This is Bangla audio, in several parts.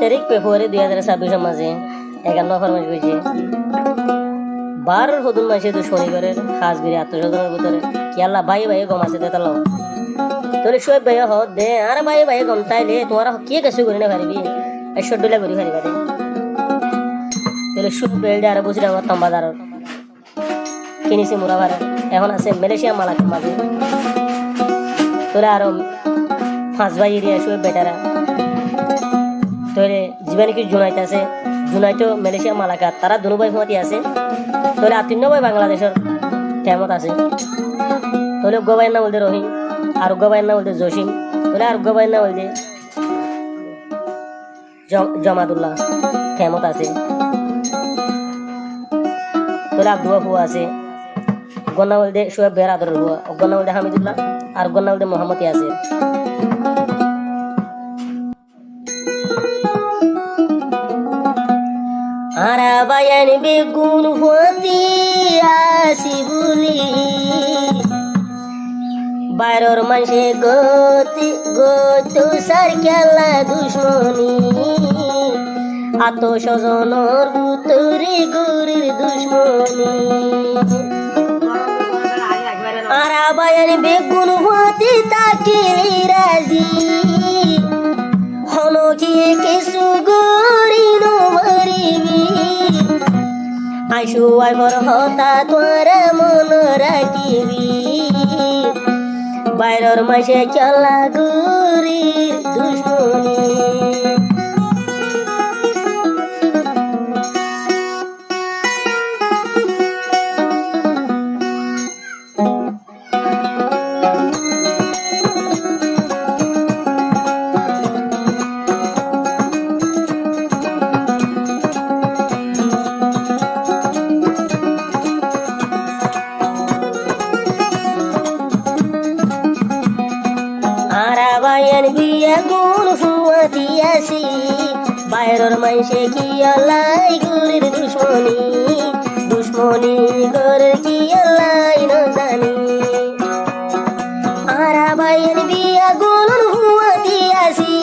তারিখ ফেব্রুয়ারি 2026 মাঝে 51 ফরমাইশ হয়েছে 12 হদুন মাসে তো শনিবারের খাস বিরে আত্মস্বজনের ভিতরে কি আল্লাহ ভাই ভাই গম আছে দেতাল তোরে সব ভাই হ দে আর ভাই ভাই গম তাইলে তোমার কি কিছু করি না পারিবি শডুলা করি পারিবা দে তোরে সব বেলডে আর বুঝরা আমার তম্বাদার কিনিছে মুরাবার এখন আছে মালয়েশিয়া মালাক মাঝে তোরে আরো 5 ভাই এরিয়া সব বেটারা তোরে জীবনে কি জুনাইতে আছে জুনাইতো মালয়েশিয়া মালাকা তারা দুনো ভাই ফমাতি আছে তোরে আতিন্ন ভাই বাংলাদেশের কেমত আছে তোরে গোবাইয়ের নাম বলতে রহিম আর গোবাইয়ের নাম বলতে জসিম তোরে আর গোবাইয়ের নাম বলতে জমাদুল্লাহ কেমত আছে তোরে আব্দুয়া ফুয়া আছে গন্না বলতে সোয়েব বেরাদরের হুয়া গন্না বলতে হামিদুল্লাহ আর গন্না বলতে মোহাম্মতি আছে আরাবায়ান বেগুন ফতি আসি বলি বাইরের মানুষে গতি গত সার খেলা দুশ্মনী আত্মস্বজনের ভিতরে গরির দুশ্মনী আরাবায়ান বেগুন ফতি তাকে রাজি হনকিয়ে কিছু গরি নরিবি আইসু আইবর হতা তোর মন রাখিবি বাইরের মাসে খেলা গরির দুশ্মনী আরাবায়ান বিয়া গুণ ফুয়াতি আসি বাইরের মাইসে কি আল্লাই গুরির দুশ্মনী দুশ্মনী গরের কি আল্লাই ন জানি আরাবায়ান বিয়া গুণ ফুয়াতি আসি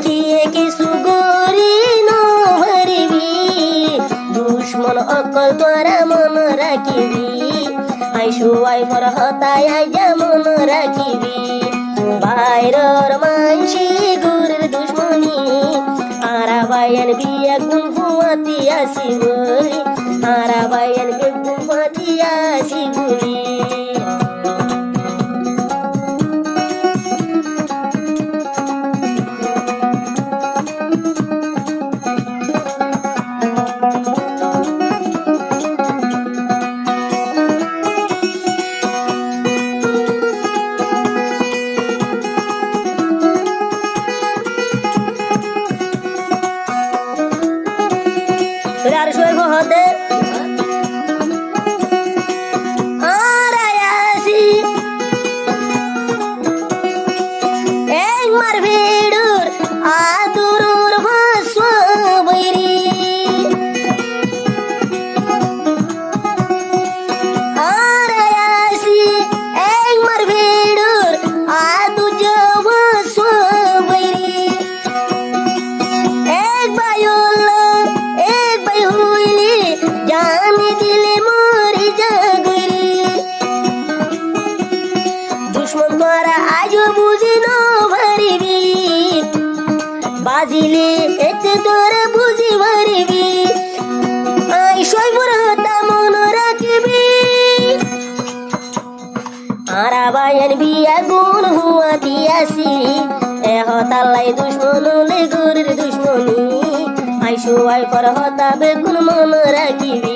কিয়ে কিছু গরি ন ভরিবি দুশ্মন অকল তোরা মন রাখিবি আইসু আই ফর হতায় আইজা মন রাখিবি বাইরের মানসি গুরের দুশ্মনী আরাবায়ান বিয়া গুণ ফুয়াতি আসি বলি আরাবায়ান বেগুন ফুয়াতি আসি বলি আর শোয় হতে আরায়াসি এক মার ভিড়ুর আদুরুর ভাসো বৈরি আরায়াসি এক মার ভিড়ুর আদু ভাসো বৈরি এক বায়ুল জানি দিলে মরি জাগরি দুশ্মন তোরা আজও বুঝি ন পারিবি বাজিলে এতে তোরা বুঝি পারিবি আই সইবর হতা মন রাখিবি আরাবায়ান বিয়া গুণ হুয়াতি আসি এ হতালাই দুশ্মন লে গরির দুশ্মনী আইসু আই পর হতা বেগুন মন রাখিবি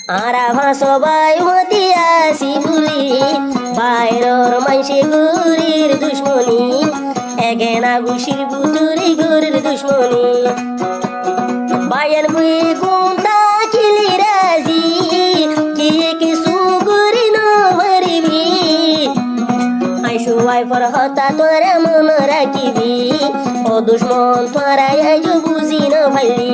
আরা সবাই মতি আসি বলি বাইরের মানসে গুরির দুশ্মনী এগেনা গুশির বুতুরি গুরির দুশ্মনী বায়ান বুই গুন্তা কিলি রাজি কি কিছু গুরি নভরিবি আইসু আই পর হতা তোরা মন রাখিবি ও দুশ্মন তোরা আইজু বুঝি ন ভাইলি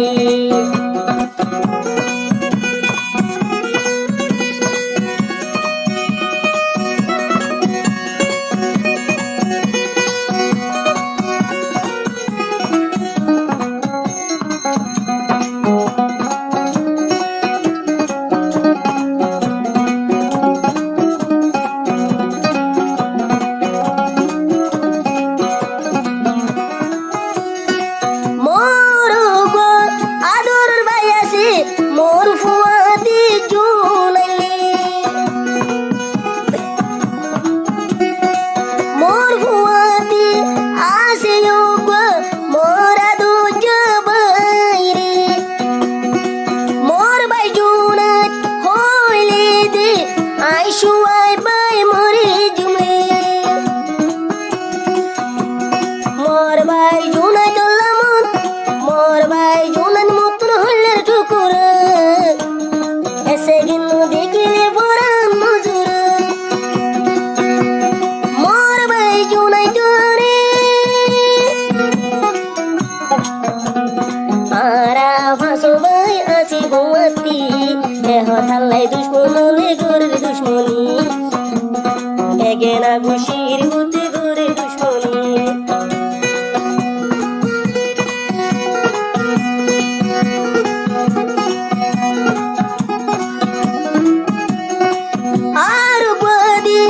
থাল্লাই দুশ্মনী গুরির দুশ্মনী এগেনা গুশির বুতে গুরির দুশ্মনী আর বদি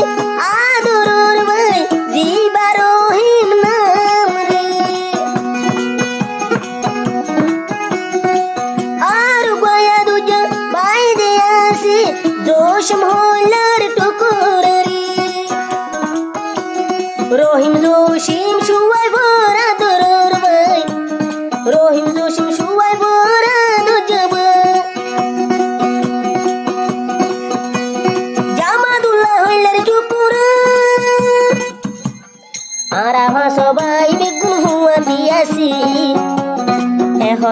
আদরর ভাই জীবারহীন নাম রে আর বয়া দুজন বাই দে আসি দোষ মহলার টুকুরি রহিম জসিম শুয়াই ভরা দরর ভাই রহিম জসিম শুয়াই ভরা দুজব জামাদুল্লাহ হইলার চুপুর আরা সবাই বেগুন হুয়া দিয়াছি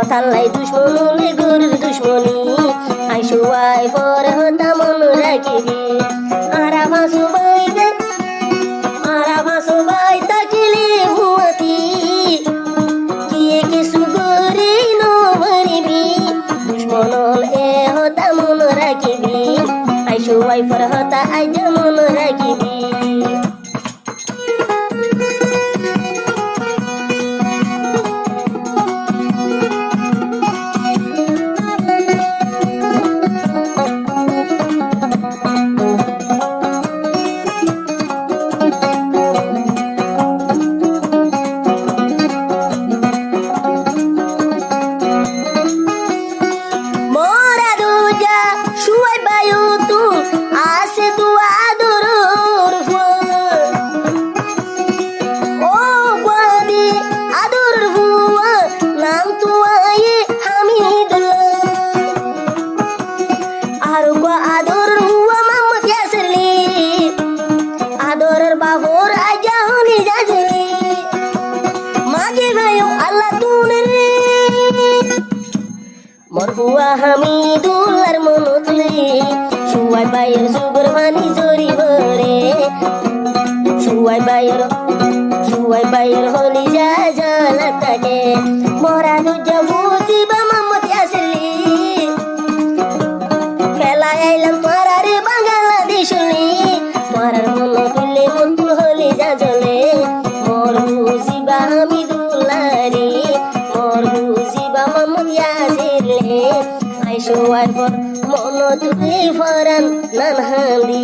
থাল্লাই দুশ্মনী গুরির দুশ্মনী আইসু আই পর হতা মন রাখিবি আরা সবাই তাকিলে হুয়াতি কিয়ে কিছু গরি নভরিবি দুশ্মনল এ হতা মন রাখিবি আইসু আই পর হতা আইজ মন রাখিবি মরহুয়া হামিদুল্লার মনতলে শুয়াই বাইয়ের সুগর মানি জরি ভরে শুয়াই বাইয়ের হলি যা জালা থাকে মরা দুজা বুঝিবা মামত আসলি খেলা আইলাম তোরার বাংলাদেশলি তোরার মন তুলে মন্তুল হলি যা জলে মর বুঝিবা হামিদুল্লারি মর বুঝিবা মামত আসিলে আইসো আর পর মন তুলে ফরান নানহালি